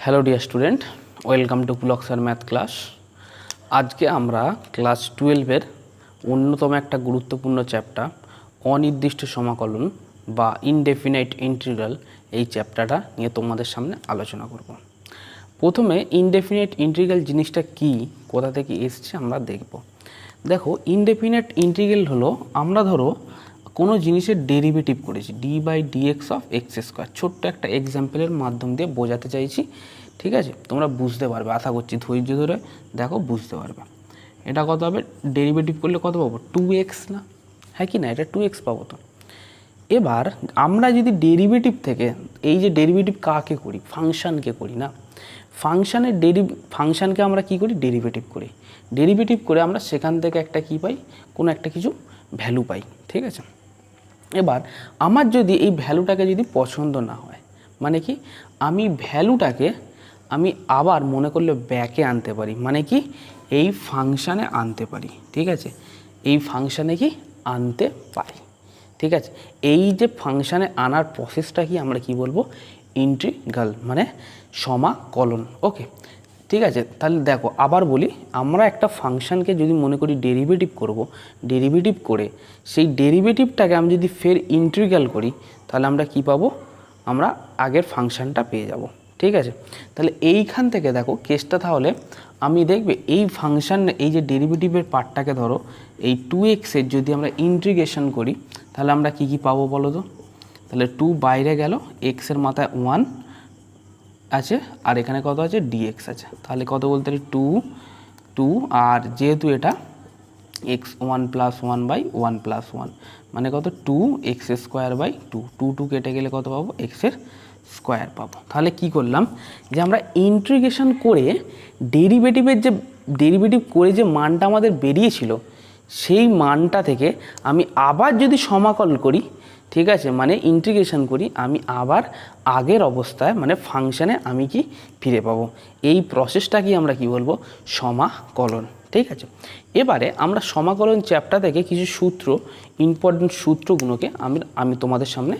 Hello dear student, welcome to Pulak sir math class. আজকে আমরা class 12-এর অন্যতম একটা গুরুত্বপূর্ণ চ্যাপ্টার অনির্দিষ্ট সমাকলন বা ইনডেফিনাইট ইন্টিগ্রাল এই চ্যাপ্টারটা নিয়ে তোমাদের সামনে আলোচনা করব। প্রথমে ইনডেফিনাইট ইন্টিগ্রাল জিনিসটা কি, কোথা থেকে এসছে আমরা দেখব। দেখো, ইনডেফিনাইট ইন্টিগ্রাল হলো আমরা ধরো কোনো জিনিসের ডেরিভেটিভ করেছি d/dx অফ এক্স স্কোয়ার। ছোট্ট একটা এক্সাম্পলের মাধ্যম দিয়ে বোঝাতে চাইছি, ঠিক আছে? তোমরা বুঝতে পারবে, আশা করছি ধৈর্য ধরে দেখো, বুঝতে পারবে। এটা কত হবে? ডেরিভেটিভ করলে কত পাবো? 2x না, হ্যাঁ কি না? এটা 2x পাবো। তো এবার আমরা যদি ডেরিভেটিভ থেকে, এই যে ডেরিভেটিভ কাকে করি? ফাংশানকে করি না। ফাংশানকে আমরা কি করি? ডেরিভেটিভ করি। ডেরিভেটিভ করে আমরা সেখান থেকে একটা কি পাই? কোনো একটা কিছু ভ্যালু পাই, ঠিক আছে? এবার আমার যদি এই ভ্যালুটাকে যদি পছন্দ না হয়, মানে কি, আমি ভ্যালুটাকে আমি আবার মনে করলে ব্যাকে আনতে পারি, মানে কি, এই ফাংশানে আনতে পারি, ঠিক আছে? এই ফাংশানে কি আনতে পারি, ঠিক আছে? এই যে ফাংশানে আনার প্রসেসটা কি আমরা কি বলবো? ইন্টিগ্রাল, মানে সমাকলন। ওকে, ঠিক আছে? তাহলে দেখো, আবার বলি, আমরা একটা ফাংশানকে যদি মনে করি ডেরিভেটিভ করব, ডেরিভেটিভ করে সেই ডেরিভেটিভটাকে আমি যদি ফের ইন্টিগ্রাল করি, তাহলে আমরা কি পাবো? আমরা আগের ফাংশানটা পেয়ে যাব, ঠিক আছে? তাহলে এইখান থেকে দেখো কেসটা, তাহলে আমি দেখবে এই ফাংশান, এই যে ডেরিভেটিভের পার্টটাকে ধরো এই 2x এর যদি আমরা ইন্টিগ্রেশন করি, তাহলে আমরা কি কি পাবো বলো তো? তাহলে 2 বাইরে গেল, এক্সের মাথায় 1 আছে, আর এখানে কত আছে? dx আছে। তাহলে কত বলতে পারি? 2 আর যেহেতু এটা x1 + 1/1 + 1 মানে কত? 2x² 2 কেটে গেলে কত পাবো? x² পাবো। তাহলে কি করলাম? যে আমরা ইন্টিগ্রেশন করে ডেরিভেটিভ করে যে মানটা আমাদের বেরিয়েছিল, সেই মানটা থেকে আমি আবার যদি সমাকলন করি, ঠিক আছে, মানে ইন্টিগ্রেশন করি, আমি আবার আগের অবস্থায় মানে ফাংশানে আমি কি ফিরে পাবো। এই প্রসেসটা কি আমরা কি বলবো? সমাকলন, ঠিক আছে? এবারে আমরা সমাকলন চ্যাপ্টার থেকে কিছু সূত্র, ইম্পর্টেন্ট সূত্রগুলোকে আমি তোমাদের সামনে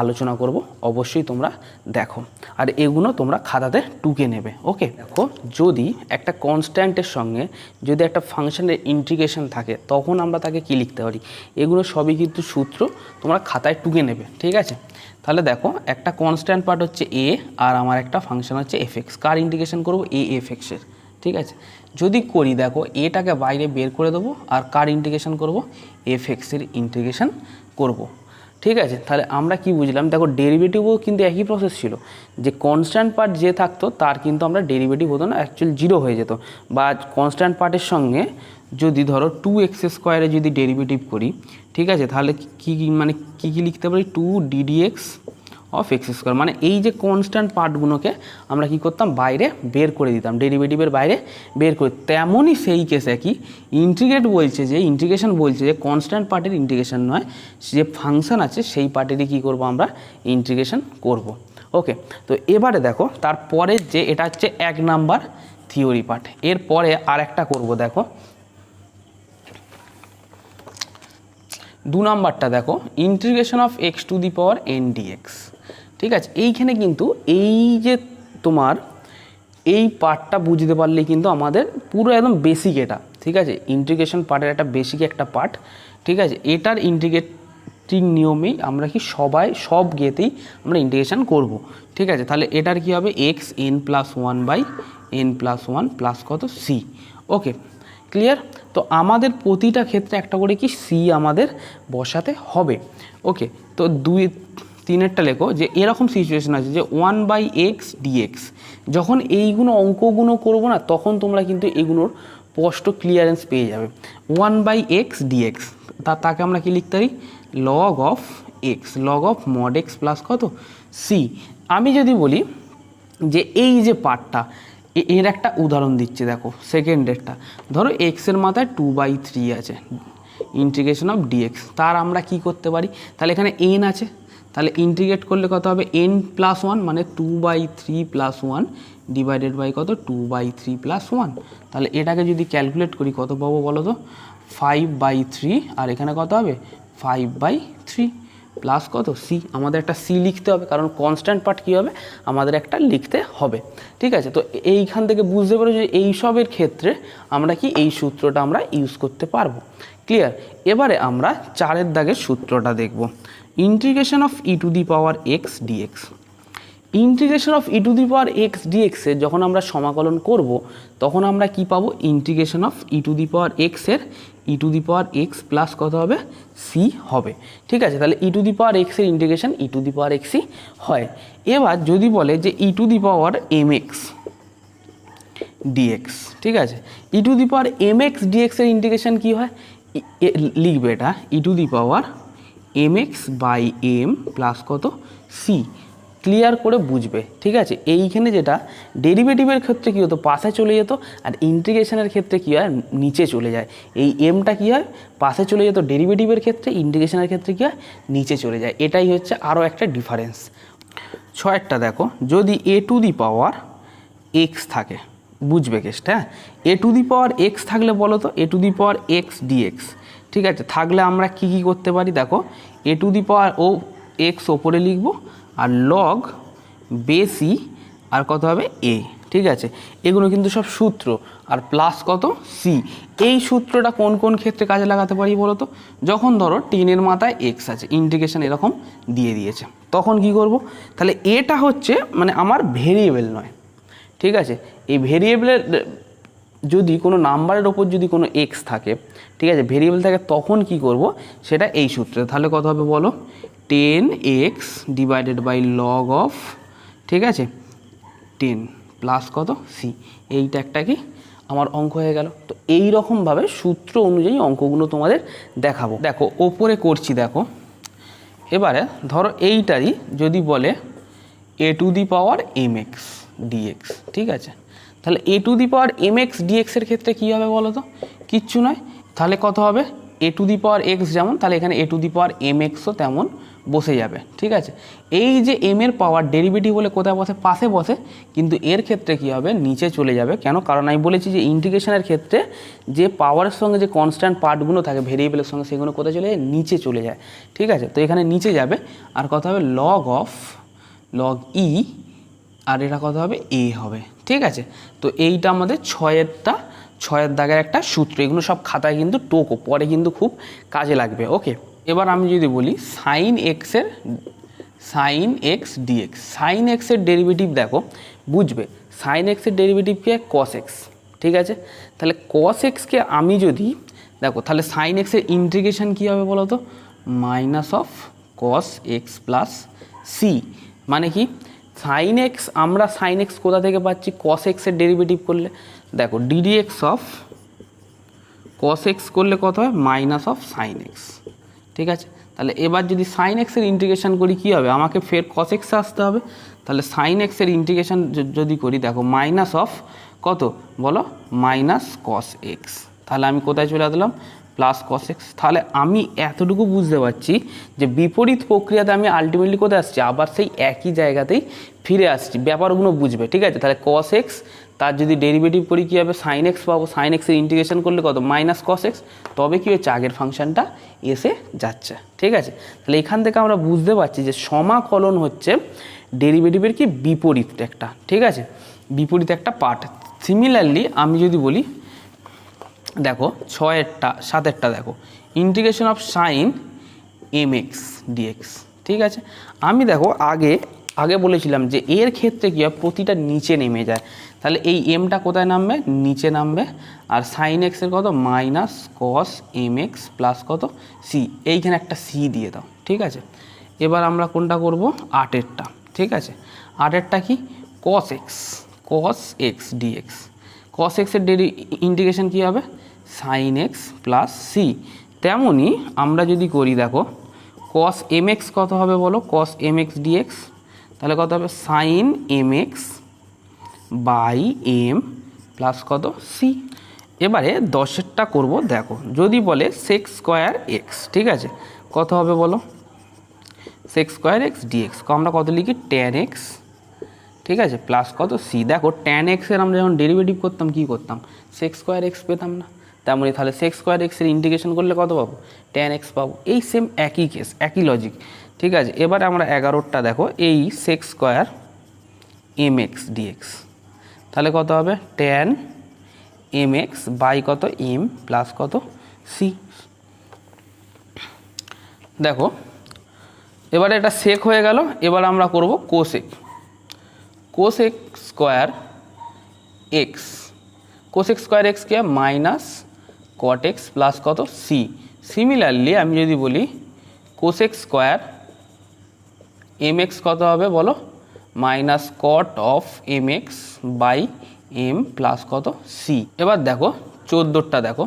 আলোচনা করব। অবশ্যই তোমরা দেখো, আর এগুলো তোমরা খাতাতে টুকে নেবে। ওকে, দেখো, যদি একটা কনস্ট্যান্টের সঙ্গে যদি একটা ফাংশনের ইন্টিগ্রেশন থাকে, তখন আমরা তাকে কি লিখতে পারি? এগুলো সবই কিন্তু সূত্র, তোমরা খাতায় টুকে নেবে, ঠিক আছে? তাহলে দেখো, একটা কনস্ট্যান্ট পার্ট হচ্ছে a, আর আমার একটা ফাংশন হচ্ছে fx। কার ইন্টিগ্রেশন করব? a(f(x) এর, ঠিক আছে? যদি করি, দেখো, এটাকে বাইরে বের করে দেবো, আর কার ইন্টিগ্রেশন করব? fx এর ইন্টিগ্রেশন করব, ঠিক আছে? তাহলে আমরা কি বুঝলাম? দেখো, ডেরিভেটিভও কিন্তু একই প্রসেস ছিল, যে কনস্ট্যান্ট পার্ট যে থাকতো তার কিন্তু আমরা ডেরিভেটিভ হতো না, অ্যাকচুয়ালি 0 হয়ে যেত। বা কনস্ট্যান্ট পার্টের সঙ্গে যদি ধরো 2x² যদি ডেরিভেটিভ করি, ঠিক আছে, তাহলে মানে কি লিখতে পারি? 2ddx অফ x², মানে এই যে কনস্ট্যান্ট পার্টগুলোকে আমরা কি করতাম? বাইরে বের করে দিতাম, ডেরিভেটিভের বাইরে বের করে। তেমনই সেই কেসে কি ইন্টিগ্রেশন বলছে যে কনস্ট্যান্ট পার্টের ইন্টিগ্রেশন নয়, যে ফাংশন আছে সেই পার্টেরই কী করব? আমরা ইন্টিগ্রেশন করব। ওকে, তো এবারে দেখো, তারপরে যে এটা হচ্ছে 1 নাম্বার থিওরি পার্ট। এরপরে আর একটা করবো, দেখো 2 নাম্বারটা দেখো, ইন্টিগ্রেশন অফ x⁴n dx, ঠিক আছে? এইখানে কিন্তু এই যে তোমার এই পার্টটা বুঝতে পারলে কিন্তু আমাদের পুরো একদম বেসিক এটা, ঠিক আছে? ইন্টিগ্রেশন পার্টের একটা বেসিক একটা পার্ট, ঠিক আছে? এটার ইন্টিগ্রেটিং নিয়মেই আমরা কি সব গেতেই আমরা ইন্টিগ্রেশন করব, ঠিক আছে? তাহলে এটার কি হবে? xn + 1/n + 1 প্লাস কত? c। ওকে, ক্লিয়ার? তো আমাদের প্রতিটা ক্ষেত্রে একটা করে কি c আমাদের বসাতে হবে। ওকে, তো 2-3-এরটা লেখো, যে এরকম সিচুয়েশন আছে যে 1/x dx, যখন এইগুলো অঙ্কগুলো করবো না, তখন তোমরা কিন্তু এগুলোর স্পষ্ট ক্লিয়ারেন্স পেয়ে যাবে। 1/x dx, তাকে আমরা কি লিখতে পারি? log of x, log of mod x প্লাস কত? c। আমি যদি বলি যে এই যে পার্টটা, এর একটা উদাহরণ দিচ্ছি, দেখো সেকেন্ডেরটা, ধরো এক্সের মাথায় 2/3 আছে, ইন্টিগ্রেশন অফ dx, তার আমরা কি করতে পারি? তাহলে এখানে n আছে, তাহলে ইন্টিগ্রেট করলে কত হবে? n + 1 মানে 2/3 + 1 ডিভাইডেড বাই কত? 2/3 + 1। তাহলে এটাকে যদি ক্যালকুলেট করি কত পাবো বলো তো? 5/3, আর এখানে কত হবে? 5/3, প্লাস কত সি, আমাদের একটা সি লিখতে হবে কারণ কনস্ট্যান্ট পার্ট কী হবে আমাদের একটা লিখতে হবে। ঠিক আছে, তো এইখান থেকে বুঝতে পারো যে এইসবের ক্ষেত্রে আমরা কি এই সূত্রটা আমরা ইউজ করতে পারবো। ক্লিয়ার। এবারে আমরা 4 দাগের সূত্রটা দেখব, integration of e to the power x dx. Integration of e to the power x ডিএক্সের যখন আমরা সমাকলন করব তখন আমরা কি পাবো, integration of e to the power এক্সের e to the power x plus কত হবে সি হবে। ঠিক আছে, তাহলে ই টু দি পাওয়ার এক্সের ইন্টিগ্রেশন ই টু দি পাওয়ার এক্সই হয়। এবার যদি বলে যে e to the power m x dx, ঠিক আছে, e to the power m x ডিএক্সের ইন্টিগ্রেশন কী হয়, লিখবে এটা e to the power m x by m plus কত সি, ক্লিয়ার করে বুঝবে। ঠিক আছে, এইখানে যেটা ডেরিভেটিভের ক্ষেত্রে কী হতো পাশে চলে যেত, আর ইন্টিগ্রেশনের ক্ষেত্রে কী হয় নিচে চলে যায়। এই এমটা কী হয় পাশে চলে যেত ডেরিভেটিভের ক্ষেত্রে, ইন্টিগ্রেশনের ক্ষেত্রে কী হয় নিচে চলে যায়। এটাই হচ্ছে আরও একটা ডিফারেন্স। 6টা দেখো, যদি এ টু দি পাওয়ার এক্স থাকে, বুঝবে কেসটা, হ্যাঁ, এ টু দি পাওয়ার এক্স থাকলে বলো তো a to the power x dx, ঠিক আছে, থাকলে আমরা কি কি করতে পারি দেখো, এ to the power O x ওপরে লিখব আর লগ বেসি আর কত হবে এ। ঠিক আছে, এগুলো কিন্তু সব সূত্র, আর প্লাস কত সি। এই সূত্রটা কোন কোন ক্ষেত্রে কাজে লাগাতে পারি বলো তো, যখন ধরো 10 মাথায় এক্স আছে, ইন্টিগ্রেশন এরকম দিয়ে দিয়েছে, তখন কি করব, তাহলে এটা হচ্ছে মানে আমার ভেরিয়েবল নয়। ঠিক আছে, এই ভেরিয়েবলের যদি কোনো নাম্বারের ওপর যদি কোনো এক্স থাকে, ঠিক আছে, ভেরিয়েবল থাকে, তখন কি করব সেটা এই সূত্রে। তাহলে কত হবে বলো, 10x divided by log of, ঠিক আছে, 10 প্লাস কত সি। এইটা একটা কি আমার অঙ্ক হয়ে গেল। তো এই রকমভাবে সূত্র অনুযায়ী অঙ্কগুলো তোমাদের দেখাবো। দেখো ওপরে করছি, দেখো এবারে ধরো এইটারই যদি বলে a to the power m x dx, ঠিক আছে, তাহলে a to the power m x ডিএক্সের ক্ষেত্রে কী হবে বলো তো, কিচ্ছু নয়, তাহলে কত হবে এ টু দি পাওয়ার এক্স যেমন, তাহলে এখানে এ টু দি পাওয়ার এম এক্সও তেমন বসে যাবে। ঠিক আছে, এই যে এম এর পাওয়ার ডেরিভেটিভ বলে কোথায় বসে পাশে বসে, কিন্তু এর ক্ষেত্রে কী হবে নিচে চলে যাবে। কেন, কারণ আমি বলেছি যে ইন্টিগ্রেশনের ক্ষেত্রে যে পাওয়ারের সঙ্গে যে কনস্ট্যান্ট পার্টগুলো থাকে ভেরিয়েবলের সঙ্গে, সেগুলো কোথায় চলে যায় নিচে চলে যায়। ঠিক আছে, তো এখানে নিচে যাবে, আর কত হবে লগ অফ লগ ই, আর এটা কত হবে এ হবে। ঠিক আছে, তো এইটা আমাদের 6 দাগের একটা সূত্র, এগুলো সব খাতায় কিন্তু টোকো, পরে কিন্তু খুব কাজে লাগবে। ওকে, এবার আমি যদি বলি সাইন এক্স ডিএক্স, সাইন এক্সের ডেরিভেটিভ দেখো বুঝবে, সাইন এক্সের ডেরিভেটিভকে কস এক্স। ঠিক আছে, তাহলে কস এক্সকে আমি যদি দেখো, তাহলে সাইন এক্সের ইন্টিগ্রেশন কী হবে বলো তো, minus of cos x plus c. মানে কি, সাইন এক্স, আমরা সাইন এক্স কোথা থেকে পাচ্ছি, কস এক্সের ডেরিভেটিভ করলে, দেখো ডিডিএক্স অফ কস এক্স করলে কত হয় মাইনাস অফ সাইন এক্স। ঠিক আছে, তাহলে এবার যদি সাইন এক্সের ইন্টিগ্রেশন করি কী হবে, আমাকে ফের কস এক্সে আসতে হবে, তাহলে সাইন এক্সের ইন্টিগ্রেশন যদি করি দেখো মাইনাস অফ কত বলো, মাইনাস কস এক্স, তাহলে আমি কোথায় চলে আসলাম প্লাস কস এক্স। তাহলে আমি এতটুকু বুঝতে পারছি যে বিপরীত প্রক্রিয়াতে আমি আলটিমেটলি কোথায় আসছি, আবার সেই একই জায়গাতেই ফিরে আসছি, ব্যাপারগুলো বুঝবে। ঠিক আছে, তাহলে কস এক্স তার যদি ডেরিভেটিভ করি কী হবে সাইন এক্স পাবো, সাইন এক্সের ইন্টিগ্রেশন করলে কত মাইনাস কস এক্স, তবে কী হচ্ছে আগের ফাংশনটা এসে যাচ্ছে। ঠিক আছে, তাহলে এখান থেকে আমরা বুঝতে পারছি যে সমাকলন হচ্ছে ডেরিভেটিভের কি বিপরীত একটা। ঠিক আছে, বিপরীত একটা পার্ট। সিমিলারলি আমি যদি বলি দেখো 7টা দেখো, integration of sine m x dx. ঠিক আছে, আমি দেখো আগে বলেছিলাম যে এর ক্ষেত্রে কী হয় প্রতিটা নিচে নেমে যায়, তাহলে এই এমটা কোথায় নামবে নিচে নামবে, আর সাইন এক্সের কত minus cos m x plus কত সি, এইখানে একটা সি দিয়ে দাও। ঠিক আছে, এবার আমরা কোনটা করব 8এরটা। ঠিক আছে, 8এরটা কি কস এক্স ডিএক্স, কস এক্সের ইন্টিগ্রেশন কী হবে সাইন এক্স প্লাস সি। তেমনই আমরা যদি করি দেখো কস এম এক্স কত হবে বলো, কস এম এক্স ডিএক্স, তাহলে কত হবে sine m x by m plus কত সি। এবারে 10এরটা করব, দেখো যদি বলে সেক স্কোয়ার এক্স, ঠিক আছে, কত হবে বলো সেক স্কোয়ার এক্স ডিএক্স, আমরা কত লিখি ট্যান এক্স, ঠিক আছে, প্লাস কত সি। দেখো ট্যান এক্সের আমরা যখন ডেরিভেটিভ করতাম কী করতাম সেক স্কোয়ার এক্স পেতাম না, তেমনই তাহলে সেক স্কোয়ার এক্সের ইন্টিগ্রেশন করলে কত পাবো, tan x পাবো। এই সেম একই কেস, একই লজিক, ঠিক আছে। এবারে আমরা 11টা দেখো, এই সেক স্কোয়ার mx dx, তাহলে কত হবে tan mx বাই কত m প্লাস কত c। দেখো এবারে এটা সেক হয়ে গেল, এবার আমরা করব cosec. Cosec square x, cosec square x কি মাইনাস কট এক্স প্লাস কত সি। সিমিলারলি আমি যদি বলি কোসেক স্কোয়ার এম এক্স কত হবে বলো, minus cot of m x by m plus কত সি। এবার দেখো 14টা দেখো,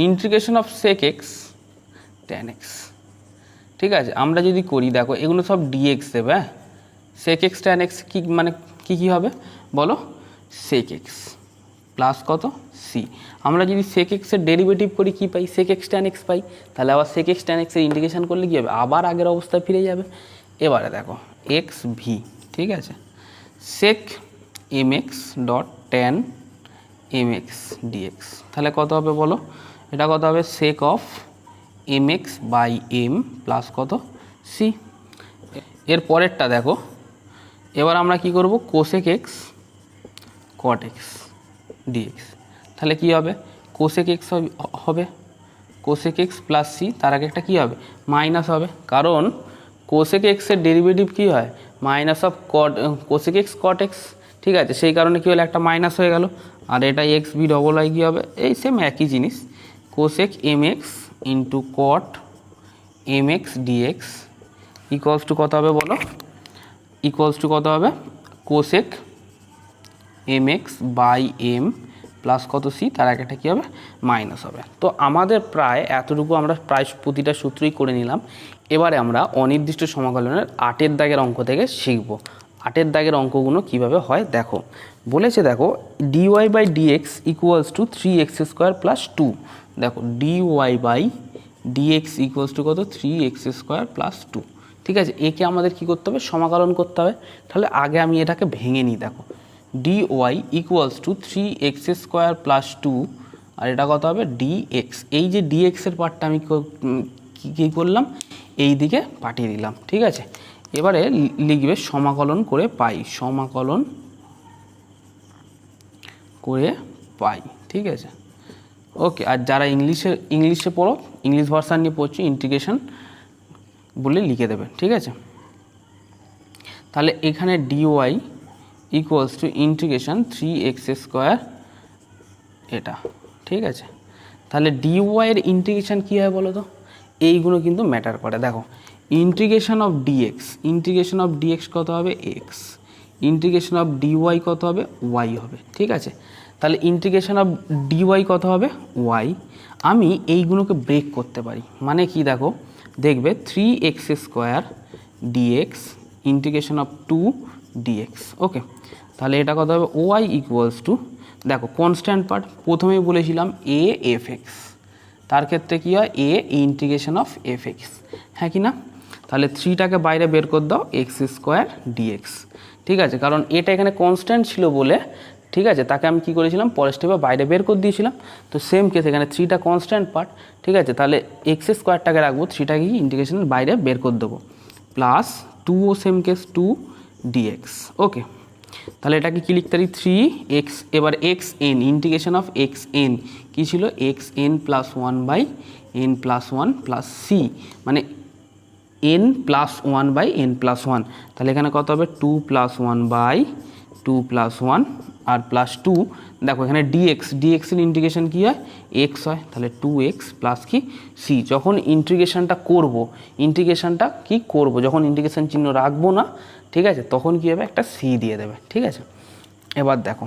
integration of sec x tan x, ঠিক আছে। আমরা যদি করি দেখো এগুলো সব ডিএক্স দেবে, হ্যাঁ সেক এক্স ট্যান এক্স কী মানে কী হবে বলো, সেক এক্স প্লাস কত সি। আমরা যদি সেক এক্সের ডেরিভেটিভ করি কী পাই, সেক এক্স ট্যান এক্স পাই, তাহলে আবার সেক এক্স ট্যান এক্সের ইন্টিগ্রেশন করলে কী হবে, আবার আগের অবস্থায় ফিরে যাবে। এবারে দেখো এক্স ভি, ঠিক আছে, sec m x dot tan m x dx, তাহলে কত হবে বলো, এটা কত হবে sec of m x by m plus কত সি। এর পরেরটা দেখো, এবার আমরা কি করব cosec x cot x dx, তাহলে কি হবে কোসেক এক্স হবে কোসেক এক্স প্লাস সি, তার আগে একটা কী হবে মাইনাস হবে, কারণ কোসেক এক্সের ডেরিভেটিভ কী হয় minus of caught cosec x cot x, ঠিক আছে, সেই কারণে কী হলো একটা মাইনাস হয়ে গেল। আর এটা এক্স বি ডবল আই কী হবে, এই সেম একই জিনিস, cosec m x into cot m x dx equals to কত হবে বলো, ইকুয়ালস টু কত হবে cosec m x by m plus কত সি, তার একটা কী হবে মাইনাস হবে। তো আমাদের প্রায় এতটুকু আমরা প্রায় প্রতিটা সূত্রই করে নিলাম। এবারে আমরা অনির্দিষ্ট সমাকলনের 8 দাগের অঙ্ক থেকে শিখব। 8 দাগের অঙ্কগুলো কিভাবে হয় দেখো, বলেছে দেখো dy by dx equals to 3x² plus 2। দেখো dy by dx equals to কত 3x² প্লাস 2, ঠিক আছে। একে আমাদের কি করতে হবে সমাকলন করতে হবে। তাহলে আগে আমি এটাকে ভেঙে নিই, দেখো dy equals to 3x² plus 2, আর এটা কত হবে dx। এই যে dx এর পার্টটা আমি কী করলাম এই দিকে পাঠিয়ে দিলাম, ঠিক আছে। এবারে লিখবে সমাকলন করে পাই, সমাকলন করে পাই, ঠিক আছে ওকে। আর যারা ইংলিশে পড়ো, ইংলিশ ভার্সান নিয়ে পড়ছো, ইন্টিগ্রেশন বলে লিখে দেবে, ঠিক আছে। তাহলে এখানে dy equals to integration 3x² এটা, ঠিক আছে। তাহলে dy এর ইন্টিগ্রেশন কী হয় বলো তো, এইগুলো কিন্তু ম্যাটার করে। দেখো ইন্টিগ্রেশন অফ ডিএক্স কত হবে x, ইন্টিগ্রেশন অফ dy কত হবে y হবে, ঠিক আছে। তাহলে ইন্টিগ্রেশন অফ dy কত হবে y। আমি এইগুলোকে ব্রেক করতে পারি, মানে কি দেখো দেখবে 3x² dx integration of 2 dx, okay. তাহলে এটা কত হবে y ইকুয়ালস টু, দেখো কনস্ট্যান্ট পার্ট প্রথমেই বলেছিলাম a f(x), তার ক্ষেত্রে কী হয় a ইন্টিগ্রেশন অফ f(x), হ্যাঁ কি না। তাহলে 3টাকে বাইরে বের করে দাও x² dx, ঠিক আছে, কারণ এটা এখানে কনস্ট্যান্ট ছিল বলে, ঠিক আছে, তাকে আমি কি করেছিলাম পরের স্টেপে বাইরে বের করে দিয়েছিলাম। তো সেম কেস এখানে 3টা কনস্ট্যান্ট পার্ট, ঠিক আছে, তাহলে x²টাকে রাখবো, 3টাকে কি ইন্টিগ্রেশনের বাইরে বের করে দেবো, প্লাস 2 ও সেম কেস 2 dx, ওকে। তাহলে এটাকে কি লিখতে পারি 3x, এবার xn ইন্টিগ্রেশন অফ xn কী ছিল xn plus 1 by n plus 1 plus c, মানে n plus 1 by n plus 1, তাহলে এখানে কত হবে 2 প্লাস 1 বাই 2 প্লাস 1 আর প্লাস 2। দেখো এখানে dx এর ইন্টিগ্রেশন কী হয় x হয়, তাহলে 2x প্লাস কি সি। যখন ইন্টিগ্রেশনটা করব যখন ইন্টিগ্রেশন চিহ্ন রাখবো না, ঠিক আছে, তখন কী হবে একটা সি দিয়ে দেবে, ঠিক আছে। এবার দেখো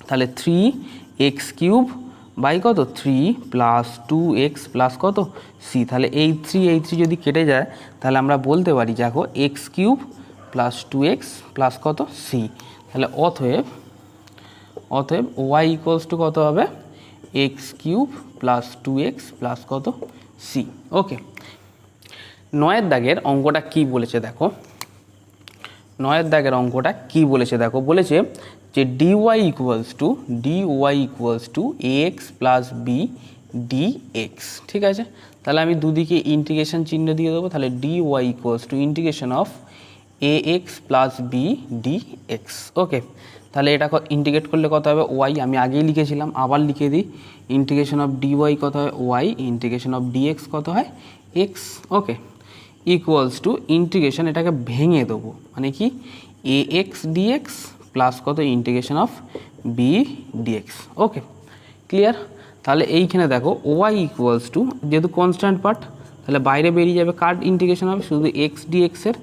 তাহলে 3x³ বাই কত 3 প্লাস 2x প্লাস কত সি, তাহলে এই 3 যদি কেটে যায় তাহলে আমরা বলতে পারি দেখো x³ প্লাস 2x প্লাস কত সি। তাহলে অতএব y ইকুয়ালস টু কত হবে x³ প্লাস 2x প্লাস কত সি, ওকে। 9 দাগের অঙ্কটা কি বলেছে দেখো, নয়ের দাগের অঙ্কটা কি বলেছে দেখো, বলেছে যে dy equals to ax plus b dx। ঠিক আছে, তাহলে আমি দুদিকে ইন্টিগ্রেশন চিহ্ন দিয়ে দেবো। তাহলে dy equals to integration of ax plus b dx। Okay, তাহলে এটা ইন্টিগ্রেট করলে কত হবে y, আমি আগেই লিখেছিলাম আবার লিখে দিই। ইন্টিগ্রেশন অফ dy কত হয় y, ইন্টিগ্রেশন অফ dx কত হয় x। Okay, equals to integration, এটাকে ভেঙে দেবো মানে কি ax dx প্লাস কত integration of b dx। Okay, clear. তাহলে এইখানে দেখো y ইকুয়ালস টু, যেহেতু কনস্ট্যান্ট পার্ট তাহলে বাইরে বেরিয়ে যাবে কার ইন্টিগ্রেশন হবে শুধু x dx এর,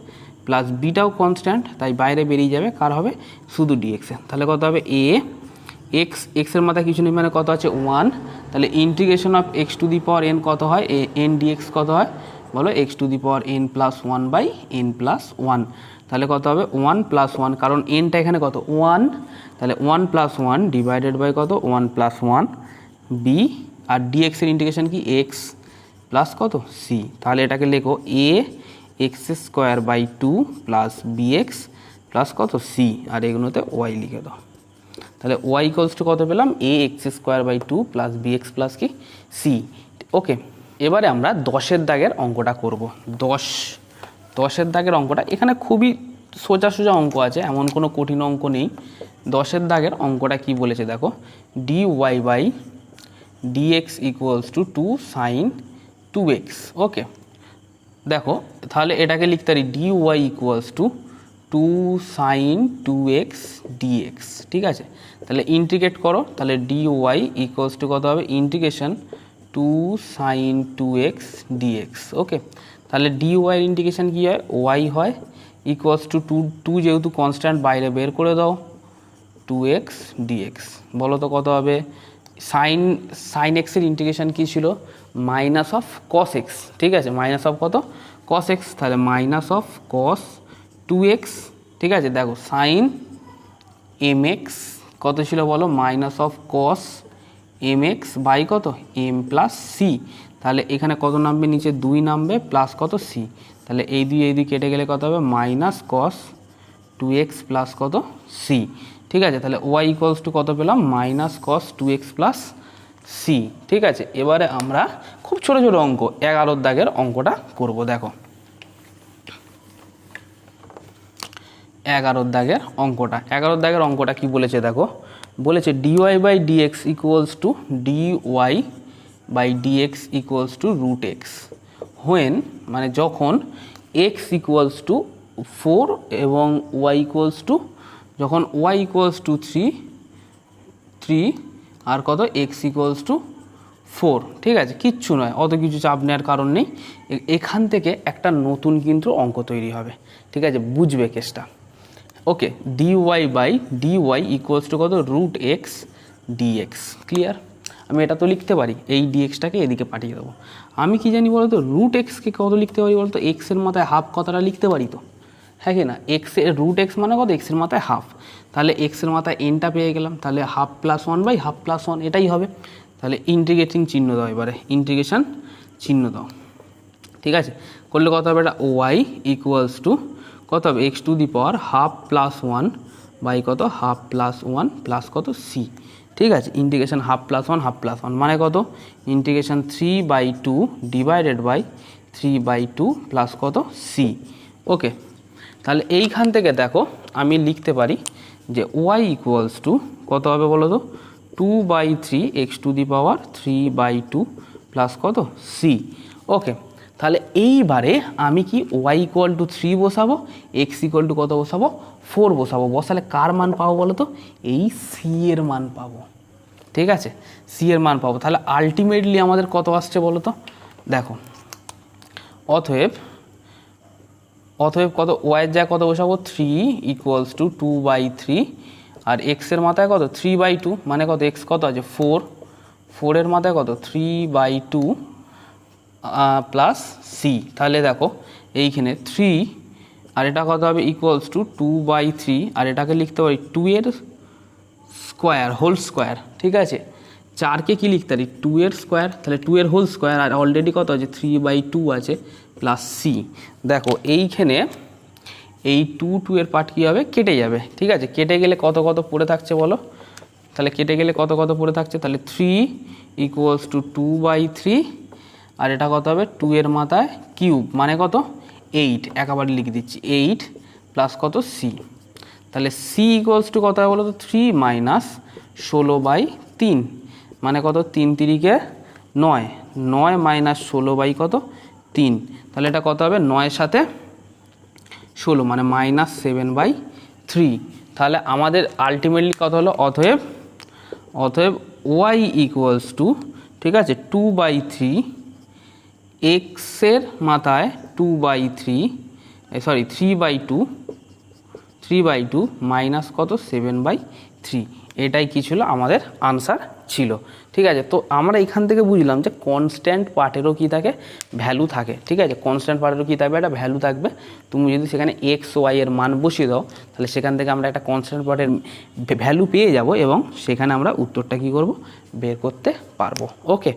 প্লাস বিটাও কনস্ট্যান্ট তাই বাইরে বেরিয়ে যাবে কার হবে শুধু dx এর। তাহলে কত হবে a x, x এর মাথায় কিছু নেই মানে কত আছে 1, তাহলে integration of x to the power n কত হয় n dx কত হয় বলো x to the power n plus 1 by n plus 1। তাহলে কত হবে 1 প্লাস 1, কারণ nটা এখানে কত 1, তাহলে 1 প্লাস 1 ডিভাইডেড বাই কত 1 প্লাস 1 b, আর dx এর ইন্টিগ্রেশন কি x প্লাস কত c। তাহলে এটাকে লেখো a x square by 2 plus bx plus কত c, আর এগুলোতে y লিখে দাও। তাহলে y ইকুয়ালস টু কত পেলাম a x square by 2 plus bx plus কি c। ওকে, এবারে আমরা 10-এর দাগের অঙ্কটা করব। 10-এর দাগের অঙ্কটা এখানে খুবই সোজা সোজা অঙ্ক আছে, এমন কোনো কঠিন অঙ্ক নেই। 10-এর দাগের অঙ্কটা কি বলেছে দেখো, dy by dx equals to 2 sine 2x। Okay, দেখো তাহলে এটাকে লিখতে পারি dy equals to 2 sine 2x dx। ঠিক আছে, তাহলে ইন্টিগ্রেট করো, তাহলে dy ইকুয়ালস টু কত হবে integration 2 sine 2x dx। Okay, তাহলে dy এর ইন্টিগ্রেশন কী হয় y হয় ইকুয়ালস টু 2 যেহেতু কনস্ট্যান্ট বাইরে বের করে দাও 2x dx। বলো তো কত হবে, সাইন x এর ইন্টিগ্রেশন কী ছিল মাইনাস অফ কস x। ঠিক আছে, মাইনাস অফ কত কস x, তাহলে মাইনাস অফ কস 2x। ঠিক আছে, দেখো সাইন mx কত ছিল বলো minus of cos mx by কত m প্লাস c। তাহলে এখানে কত নামবে নিচে 2 নামবে প্লাস কত c, তাহলে এই দুই কেটে গেলে কত হবে মাইনাস কস 2x প্লাস কত c। ঠিক আছে, তাহলে y ইকুয়ালস টু কত পেলাম minus cos 2x plus c। ঠিক আছে, এবারে আমরা খুব ছোট ছোট অঙ্ক 11-এর দাগের অঙ্কটা করব। দেখো 11-এর দাগের অঙ্কটা কি বলেছে দেখো, বলেছে dy by dx equals to dy by dx equals to root x when, মানে যখন x ইকুয়ালস টু 4 এবং y ইকুয়ালস টু, যখন y ইকুয়ালস টু 3 আর কত x ইকুয়ালস টু 4। ঠিক আছে, কিচ্ছু নয়, অত কিছু চাপ নেওয়ার কারণ নেই। এখান থেকে একটা নতুন কিন্তু অঙ্ক তৈরি হবে। ঠিক আছে, বুঝবে কেসটা। Okay, dy by dy equals to কত রুট x dx। ক্লিয়ার, আমি এটা তো লিখতে পারি, এই dxটাকে এদিকে পাঠিয়ে দেবো। আমি কি জানি বলতো রুট এক্সকে কত লিখতে পারি বলতো, এক্সের মাথায় হাফ কথাটা লিখতে পারি তো, হ্যাঁ কি না। রুট এক্স মানে কত এক্সের মাথায় হাফ, তাহলে এক্সের মাথায় এনটা পেয়ে গেলাম, তাহলে half plus 1 by half plus 1 এটাই হবে। তাহলে ইন্টিগ্রেটিং চিহ্ন দাও, এবারে ইন্টিগ্রেশন চিহ্ন দাও। ঠিক আছে, করলে কত হবে এটা y ইকুয়ালস টু কত হবে x to the power half plus 1 by কত হাফ প্লাস 1 প্লাস কত c। ঠিক আছে, ইন্টিগ্রেশন হাফ প্লাস 1 মানে কত ইন্টিগ্রেশন 3/2 ডিভাইডেড বাই 3/2 প্লাস কত c। ওকে, তাহলে এইখান থেকে দেখো আমি লিখতে পারি যে y ইকুয়ালস টু কত হবে বলো তো 2/3 x to the power 3/2 plus কত c। ওকে, তাহলে এইবারে আমি কি y ইকুয়াল টু 3 বসাবো, x ইকুয়াল টু কত বসাবো 4 বসাবো। বসালে কার মান পাবো বলো তো, এই c এর মান পাবো। ঠিক আছে, c এর মান পাবো। তাহলে আলটিমেটলি আমাদের কত আসছে বলো তো, দেখো অতএব কত y এর জায়গায় কত বসাবো 3 ইকুয়ালস টু 2/3 আর x এর মাথায় কত 3/2 মানে কত x কত আছে 4 এর মাথায় কত 3/2 প্লাস c। তাহলে দেখো এইখানে 3 আর এটা কত হবে ইকুয়ালস টু 2/3 আর এটাকে লিখতে পারি 2 এর স্কোয়ার হোল স্কোয়ার। ঠিক আছে, 4কে কি লিখতে পারি 2 এর স্কোয়ার, তাহলে 2 এর হোল স্কোয়ার আর অলরেডি কত আছে 3/2 আছে প্লাস c। দেখো এইখানে এই 2 এর পার্ট কী হবে, কেটে যাবে। ঠিক আছে, কেটে গেলে কত কত পড়ে থাকছে বলো, তাহলে কেটে গেলে কত কত পড়ে থাকছে, তাহলে 3 ইকুয়ালস টু 2/3, আর এটা কত হবে 2 এর মাথায় কিউব মানে কত 8, একেবারে লিখে দিচ্ছি 8 প্লাস কত সি, তাহলে সি ইকুয়ালস টু কত হবে বলো তো 3 মাইনাস 16/3 মানে কত 3 তিরিকে 9, 9 মাইনাস 16 কত 3, তাহলে এটা কত হবে 9 সাথে 16 মানে মাইনাস 7/3। তাহলে আমাদের আলটিমেটলি কত হলো, অতএব ওয়াই ইকুয়ালস টু, ঠিক আছে 2/3, এক্সের মাথায় 2/3 সরি 3/2 মাইনাস কত 7/3, এটাই কি ছিল আমাদের আনসার ছিল। ঠিক আছে, তো আমরা এখান থেকে বুঝলাম যে কনস্ট্যান্ট পার্টেরও কী থাকে, ভ্যালু থাকে। ঠিক আছে, কনস্ট্যান্ট পার্টেরও কী থাকবে, একটা ভ্যালু থাকবে। তুমি যদি সেখানে এক্স ওয়াই এর মান বসিয়ে দাও, তাহলে সেখান থেকে আমরা একটা কনস্ট্যান্ট পার্টের ভ্যালু পেয়ে যাব এবং সেখানে আমরা উত্তরটা কী করব, বের করতে পারবো। ওকে।